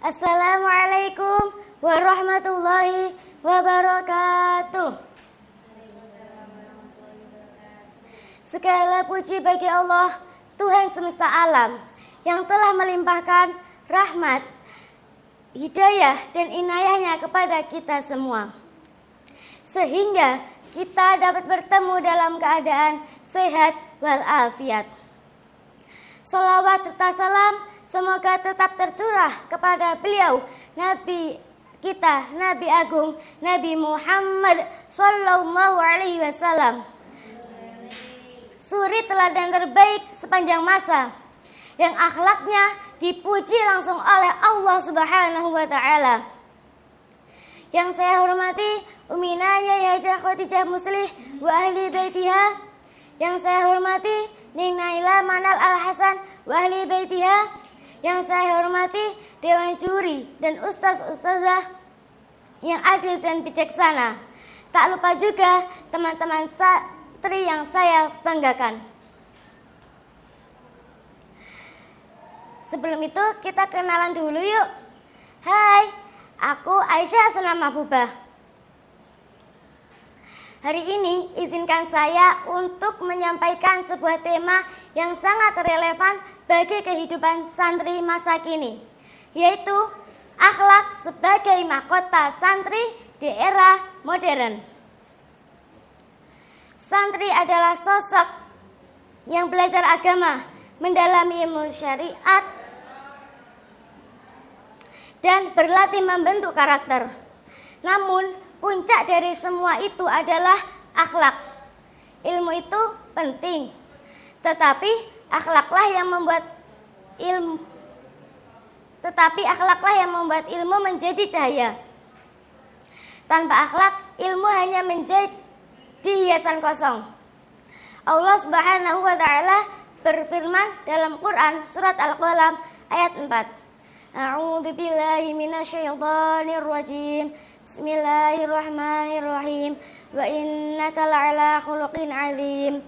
Assalamualaikum warahmatullahi wabarakatuh. Segala puji bagi Allah, Tuhan semesta alam, yang telah melimpahkan rahmat, hidayah dan inayahnya kepada kita semua, sehingga kita dapat bertemu dalam keadaan sehat walafiat. Sholawat serta salam semoga tetap tercurah kepada beliau, Nabi kita, Nabi Agung, Nabi Muhammad Sallallahu Alaihi Wasallam, suri teladan terbaik sepanjang masa, yang akhlaknya dipuji langsung oleh Allah Subhanahu Wa Taala. Yang saya hormati Ummina Nyai Hajah Khadijah Muslih wa ahli baitiha. Yang saya hormati Ning Naila Manal Al Hasan wa ahli baitiha. Yang saya hormati Dewan Juri dan Ustaz-Ustazah yang adil dan bijaksana. Tak lupa juga teman-teman santri yang saya banggakan. Sebelum itu kita kenalan dulu yuk. Hai, aku Aisyah Hasanah Mahbubah. Hari ini izinkan saya untuk menyampaikan sebuah tema yang sangat relevan bagi kehidupan santri masa kini, yaitu akhlak sebagai mahkota santri di era modern. Santri adalah sosok yang belajar agama, mendalami ilmu syariat, dan berlatih membentuk karakter. Namun, puncak dari semua itu adalah akhlak. Ilmu itu penting, tetapi akhlaklah yang membuat ilmu menjadi cahaya. Tanpa akhlak, ilmu hanya menjadi hiasan kosong. Allah Subhanahu wa taala berfirman dalam Quran surat Al-Qalam ayat 4. A'udzu billahi minasyaitonir rajim. Bismillahirrahmanirrahim. Wa innaka la'ala khuluqin 'adzim.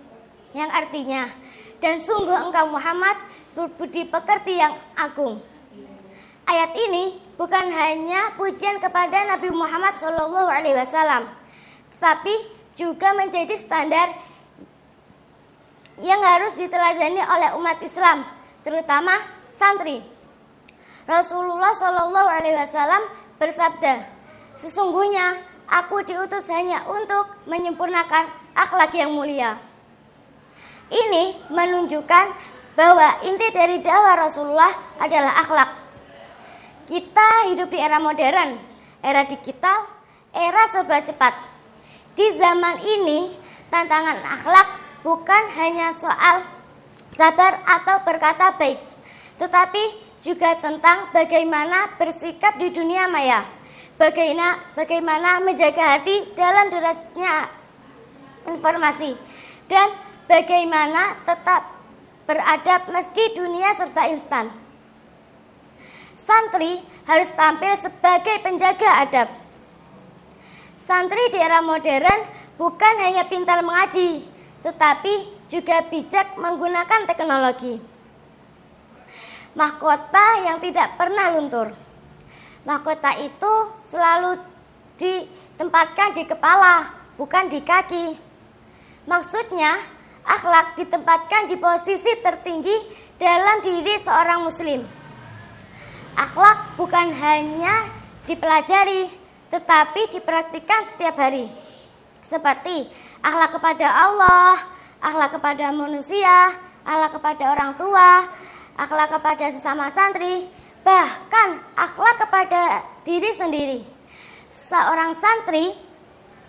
Yang artinya, dan sungguh engkau Muhammad berbudi pekerti yang agung. Ayat ini bukan hanya pujian kepada Nabi Muhammad SAW, tetapi juga menjadi standar yang harus diteladani oleh umat Islam, terutama santri. Rasulullah SAW bersabda, sesungguhnya aku diutus hanya untuk menyempurnakan akhlak yang mulia. Ini menunjukkan bahwa inti dari dakwah Rasulullah adalah akhlak. Kita hidup di era modern, era digital, era serba cepat. Di zaman ini, tantangan akhlak bukan hanya soal sabar atau berkata baik, tetapi juga tentang bagaimana bersikap di dunia maya. Bagaimana menjaga hati dalam derasnya informasi, dan bagaimana tetap beradab meski dunia serba instan. Santri harus tampil sebagai penjaga adab. Santri di era modern bukan hanya pintar mengaji, tetapi juga bijak menggunakan teknologi. Mahkota yang tidak pernah luntur. Mahkota itu selalu ditempatkan di kepala, bukan di kaki. Maksudnya, akhlak ditempatkan di posisi tertinggi dalam diri seorang muslim. Akhlak bukan hanya dipelajari, tetapi dipraktikkan setiap hari. Seperti akhlak kepada Allah, akhlak kepada manusia, akhlak kepada orang tua, akhlak kepada sesama santri, bahkan akhlak kepada diri sendiri. Seorang santri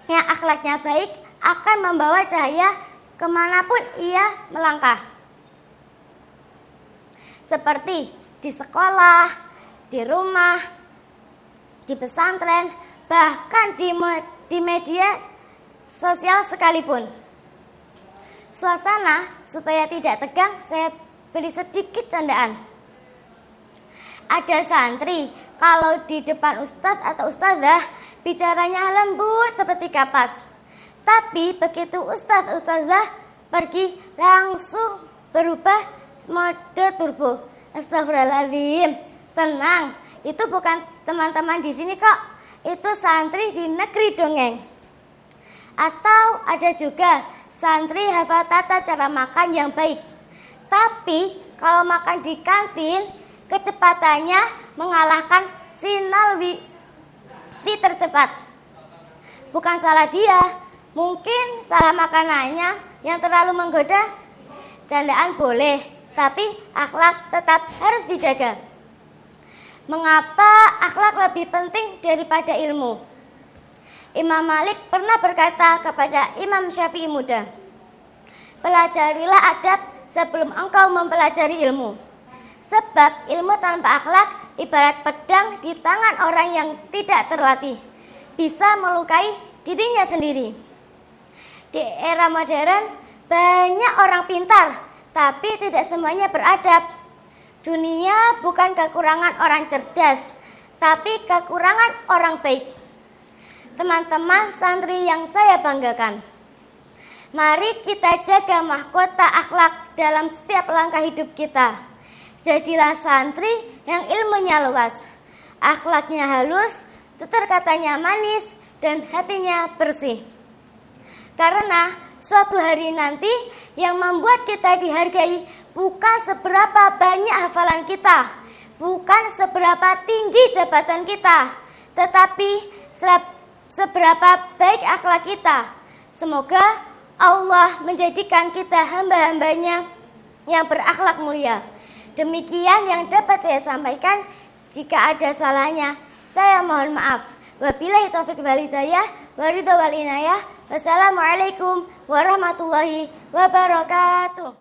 yang akhlaknya baik akan membawa cahaya kemanapun ia melangkah. Seperti di sekolah, di rumah, di pesantren, bahkan di media sosial sekalipun. Suasana supaya tidak tegang, saya beri sedikit candaan. Ada santri, kalau di depan ustadz atau ustadzah, bicaranya lembut seperti kapas. Tapi begitu ustadz ustadzah pergi, langsung berubah mode turbo. Astagfirullahaladzim. Tenang, Itu bukan teman-teman di sini kok. Itu santri di negeri dongeng. Atau ada juga santri hafal tata cara makan yang baik. Tapi kalau makan di kantin, kecepatannya mengalahkan sinyal wifi tercepat. Bukan salah dia, mungkin salah makanannya yang terlalu menggoda. Candaan boleh, tapi akhlak tetap harus dijaga. Mengapa akhlak lebih penting daripada ilmu? Imam Malik pernah berkata kepada Imam Syafi'i muda, pelajarilah adab sebelum engkau mempelajari ilmu. Sebab ilmu tanpa akhlak ibarat pedang di tangan orang yang tidak terlatih, bisa melukai dirinya sendiri. Di era modern, banyak orang pintar, tapi tidak semuanya beradab. Dunia bukan kekurangan orang cerdas, tapi kekurangan orang baik. Teman-teman santri yang saya banggakan, mari kita jaga mahkota akhlak dalam setiap langkah hidup kita. Jadilah santri yang ilmunya luas, akhlaknya halus, tutur katanya manis, dan hatinya bersih. Karena suatu hari nanti yang membuat kita dihargai bukan seberapa banyak hafalan kita, bukan seberapa tinggi jabatan kita, tetapi seberapa baik akhlak kita. Semoga Allah menjadikan kita hamba-hambanya yang berakhlak mulia. Demikian yang dapat saya sampaikan. Jika ada salahnya, saya mohon maaf. Wabillahi taufiq wal hidayah, waridho wal inayah. Wassalamualaikum warahmatullahi wabarakatuh.